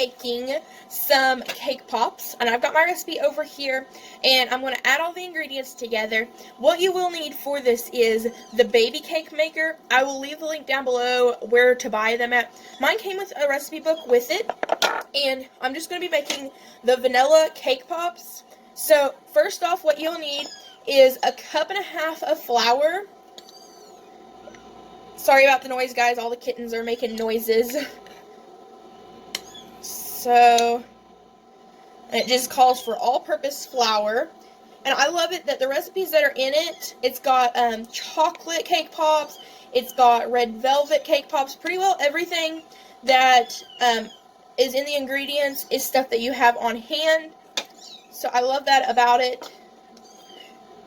making some cake pops, and I've got my recipe over here, and I'm going to add all the ingredients together. What you will need for this is the baby cake maker. I will leave the link down below where to buy them at. Mine came with a recipe book with it, and I'm just going to be making the vanilla cake pops. So first off, what you'll need is a cup and a half of flour. Sorry about the noise, guys. All the kittens are making noises. So, and it just calls for all-purpose flour. And I love it that the recipes that are in it, it's got chocolate cake pops, it's got red velvet cake pops. Pretty well everything that is in the ingredients is stuff that you have on hand. So I love that about it.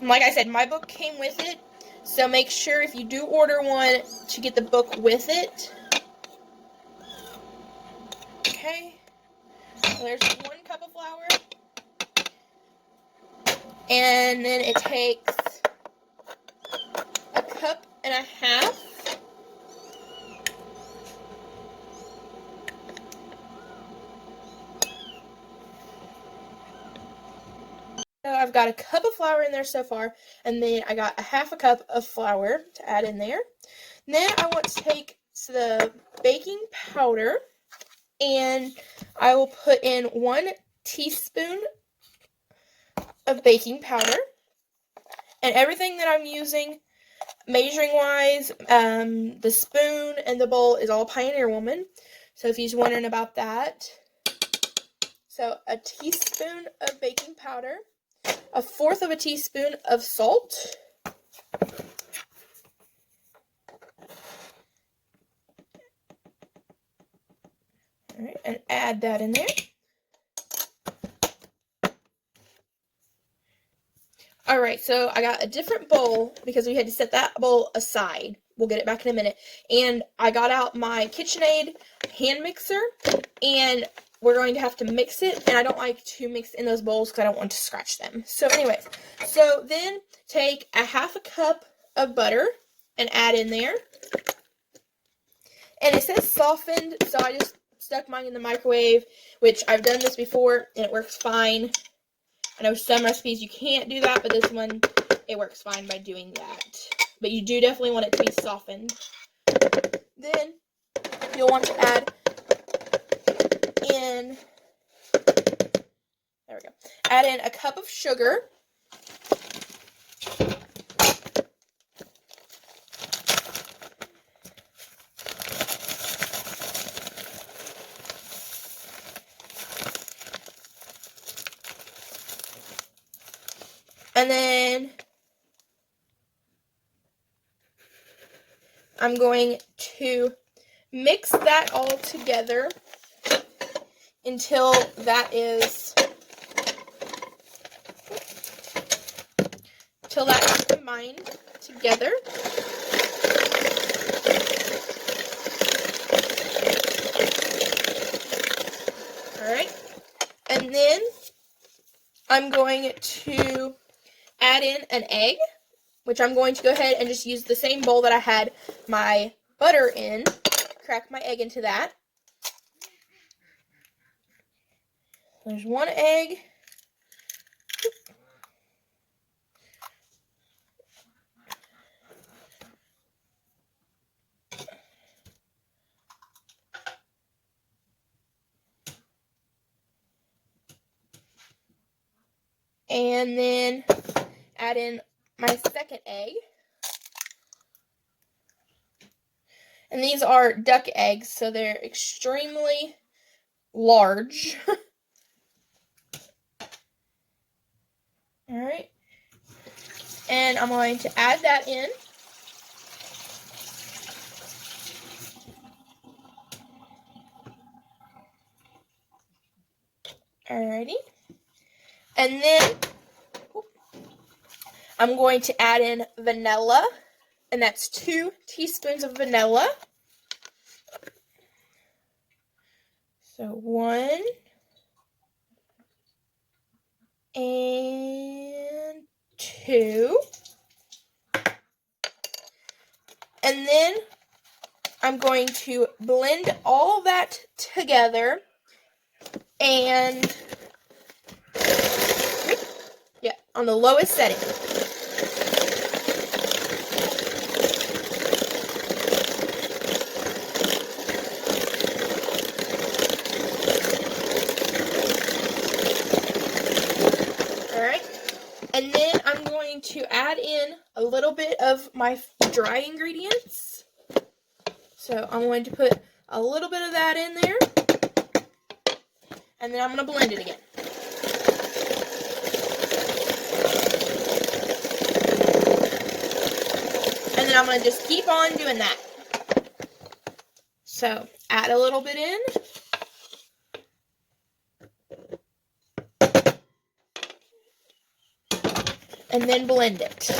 And like I said, my book came with it. So make sure if you do order one to get the book with it. Okay. So there's 1 cup of flour. And then it takes a cup and a half So I've got a cup of flour in there so far, and then I got a half a cup of flour to add in there. And then I want to take the baking powder, and I will put in 1 teaspoon of baking powder. And everything that I'm using, measuring-wise, the spoon and the bowl is all Pioneer Woman. So if you're wondering about that. So a teaspoon of baking powder. 1/4 of a teaspoon of salt. Alright, and add that in there. Alright, so I got a different bowl because we had to set that bowl aside. We'll get it back in a minute. And I got out my KitchenAid hand mixer, and we're going to have to mix it, and I don't like to mix in those bowls because I don't want to scratch them. So anyways, so then take a half a cup of butter and add in there. And it says softened, so I just stuck mine in the microwave, which I've done this before, and it works fine. I know some recipes you can't do that, but this one, it works fine by doing that. But you do definitely want it to be softened. Then you'll want to add in, there we go, add in a cup of sugar. And then I'm going to mix that all together until that's combined together. Alright. And then I'm going to add in an egg, which I'm going to go ahead and just use the same bowl that I had my butter in. Crack my egg into that. There's 1 egg. And then add in my second egg. And these are duck eggs, so they're extremely large. Alright. And I'm going to add that in. Alrighty. And then I'm going to add in vanilla, and that's 2 teaspoons of vanilla. So 1 and 2. And then I'm going to blend all that together And yeah, on the lowest setting. And then I'm going to add in a little bit of my dry ingredients. So I'm going to put a little bit of that in there. And then I'm going to blend it again. And then I'm going to just keep on doing that. So add a little bit in. And then blend it.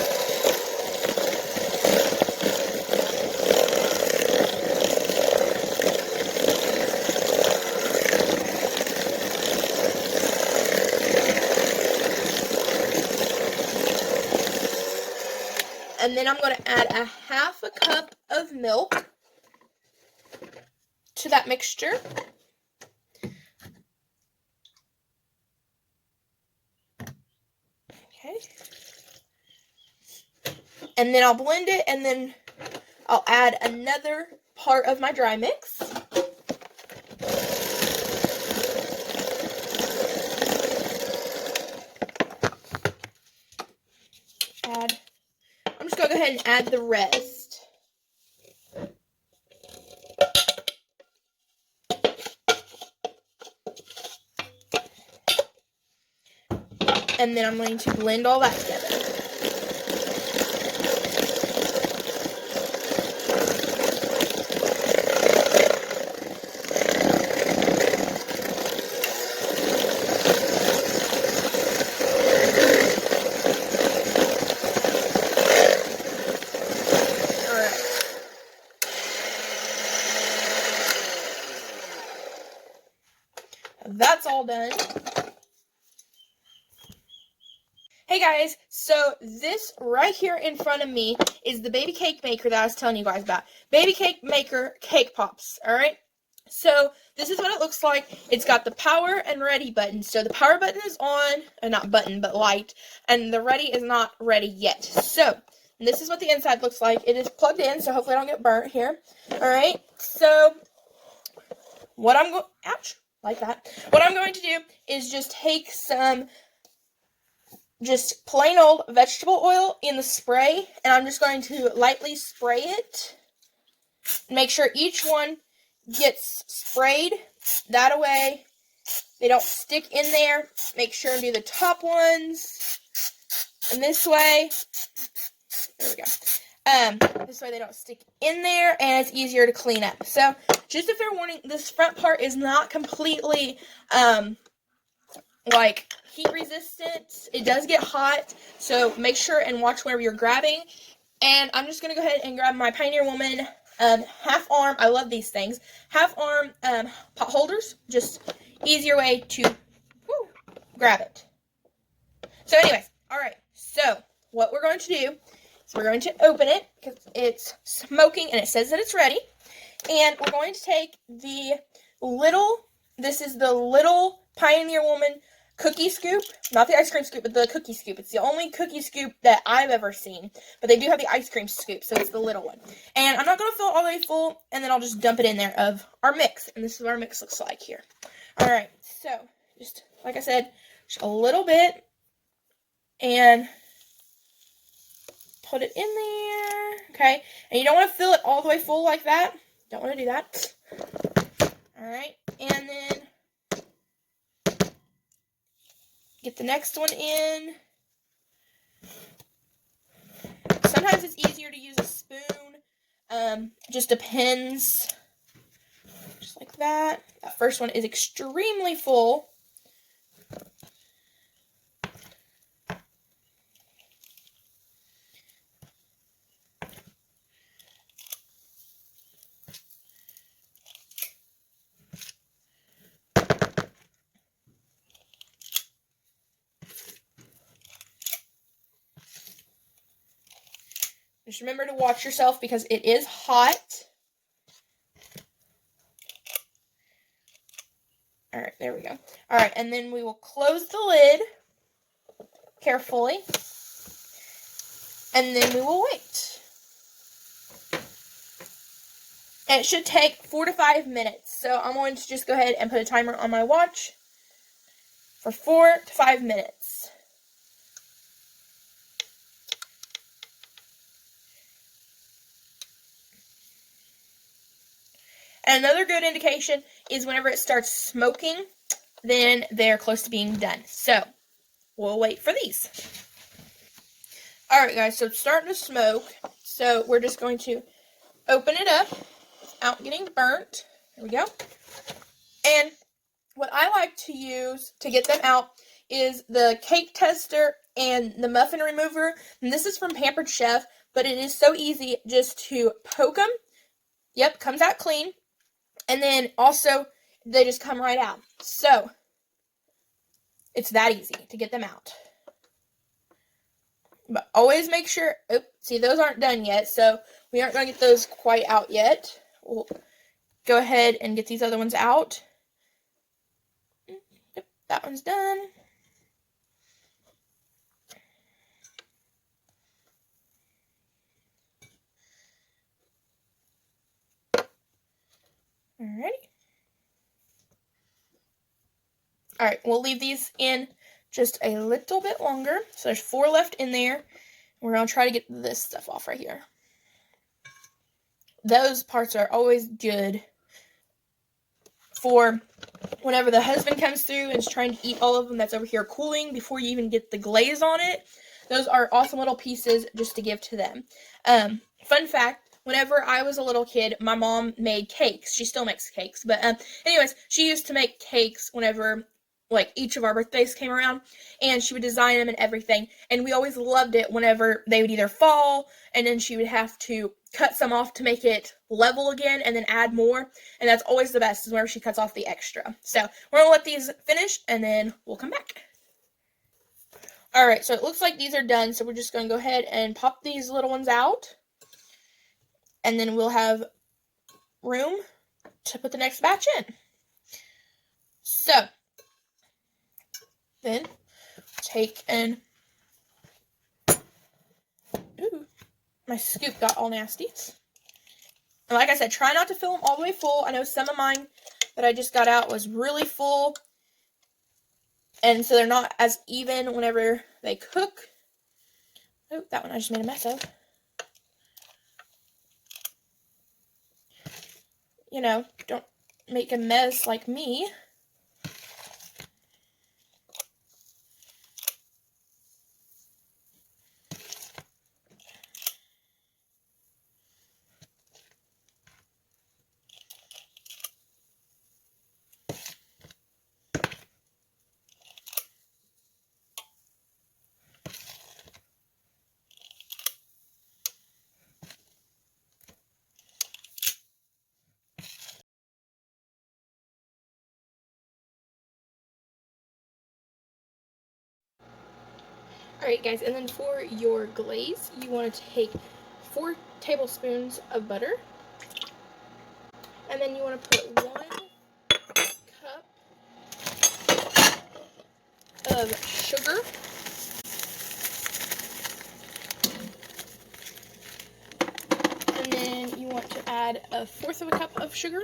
And then I'm going to add a half a cup of milk to that mixture. Okay. And then I'll blend it, and then I'll add another part of my dry mix. I'm just going to go ahead and add the rest. And then I'm going to blend all that together. That's all done. Hey guys, so this right here in front of me is the baby cake maker that I was telling you guys about. Baby cake maker cake pops, alright? So this is what it looks like. It's got the power and ready buttons. So the power button is on, not button, but light, and the ready is not ready yet. So this is what the inside looks like. It is plugged in, so hopefully I don't get burnt here. Alright, so what I'm going, ouch, like that. What I'm going to do is just take some just plain old vegetable oil in the spray, and I'm just going to lightly spray it. Make sure each one gets sprayed. That way they don't stick in there. Make sure and do the top ones. And this way, there we go. This way they don't stick in there, and it's easier to clean up. So, just a fair warning, this front part is not completely, like, heat resistant. It does get hot, so make sure and watch whenever you're grabbing. And I'm just going to go ahead and grab my Pioneer Woman half arm. I love these things. Half arm pot holders. Just easier way to grab it. So anyways, alright. So what we're going to do is we're going to open it because it's smoking and it says that it's ready. And we're going to take the little, this is the little Pioneer Woman cookie scoop, not the ice cream scoop, but the cookie scoop. It's the only cookie scoop that I've ever seen, but they do have the ice cream scoop, so it's the little one. And I'm not going to fill it all the way full, and then I'll just dump it in there of our mix, and this is what our mix looks like here. Alright, so, just, like I said, just a little bit, and put it in there, okay? And you don't want to fill it all the way full like that. Don't want to do that. Alright, and then get the next one in. Sometimes it's easier to use a spoon. Just depends. Just like that. That first one is extremely full. Just remember to watch yourself because it is hot. All right, there we go. All right, and then we will close the lid carefully, and then we will wait. And it should take 4 to 5 minutes. So I'm going to just go ahead and put a timer on my watch for 4 to 5 minutes. And another good indication is whenever it starts smoking, then they're close to being done. So we'll wait for these. Alright guys, so it's starting to smoke. So we're just going to open it up without getting burnt. There we go. And what I like to use to get them out is the cake tester and the muffin remover. And this is from Pampered Chef, but it is so easy just to poke them. Yep, comes out clean. And then also, they just come right out. So, it's that easy to get them out. But always make sure, see, those aren't done yet, so we aren't going to get those quite out yet. We'll go ahead and get these other ones out. Yep, that one's done. Alrighty. Alright, we'll leave these in just a little bit longer. So there's 4 left in there. We're going to try to get this stuff off right here. Those parts are always good for whenever the husband comes through and is trying to eat all of them that's over here cooling before you even get the glaze on it. Those are awesome little pieces just to give to them. Fun fact, whenever I was a little kid, my mom made cakes. She still makes cakes. But anyways, she used to make cakes whenever each of our birthdays came around, and she would design them and everything, and we always loved it whenever they would either fall, and then she would have to cut some off to make it level again, and then add more, and that's always the best, is whenever she cuts off the extra. So, we're going to let these finish, and then we'll come back. Alright, so it looks like these are done, so we're just going to go ahead and pop these little ones out, and then we'll have room to put the next batch in. So, then take and my scoop got all nasty. And like I said, try not to fill them all the way full. I know some of mine that I just got out was really full, and so they're not as even whenever they cook. Oh, that one I just made a mess of. You know, don't make a mess like me. Alright guys, and then for your glaze, you want to take 4 tablespoons of butter, and then you want to put 1 cup of sugar, and then you want to add 1/4 cup of sugar,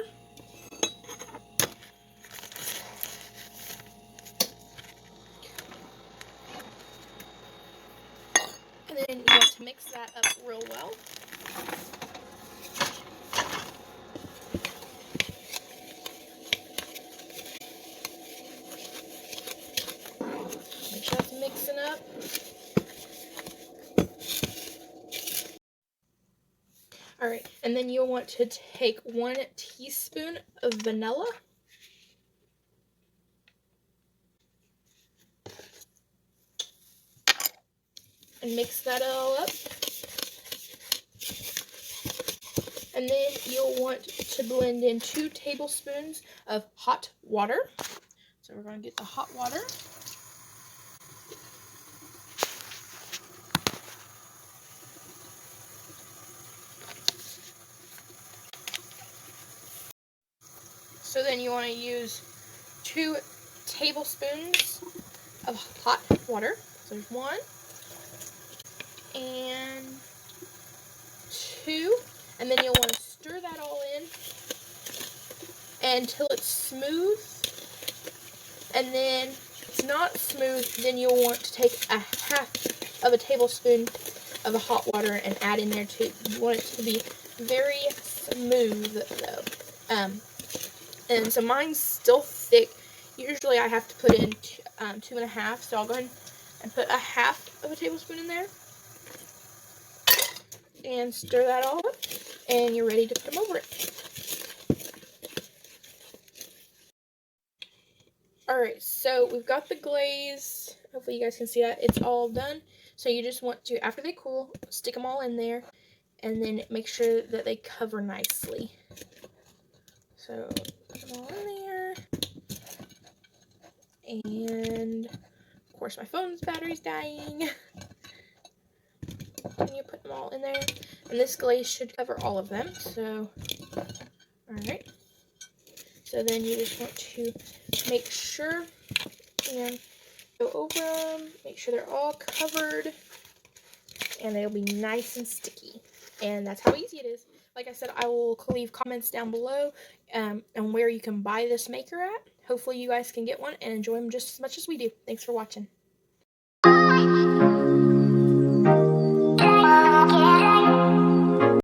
and then you want to mix that up real well. Make sure that's mixing up. Alright, and then you'll want to take 1 teaspoon of vanilla. And mix that all up. And then you'll want to blend in 2 tablespoons of hot water. So we're going to get the hot water. So then you want to use 2 2 tablespoons of hot water. So there's 1 and 2, and then you'll want to stir that all in until it's smooth. And then if it's not smooth, then you'll want to take a half of a tablespoon of the hot water and add in there too. You want it to be very smooth though. And so mine's still thick. Usually I have to put in 2.5, so I'll go ahead and put a half of a tablespoon in there. And stir that all up, and you're ready to put them over it. Alright, so we've got the glaze. Hopefully you guys can see that. It's all done. So you just want to, after they cool, stick them all in there, and then make sure that they cover nicely. So put them all in there. And of course my phone's battery's dying. And you put them all in there. And this glaze should cover all of them. So, alright. So then you just want to make sure and go over them, make sure they're all covered, and they'll be nice and sticky. And that's how easy it is. Like I said, I will leave comments down below and where you can buy this maker at. Hopefully you guys can get one and enjoy them just as much as we do. Thanks for watching.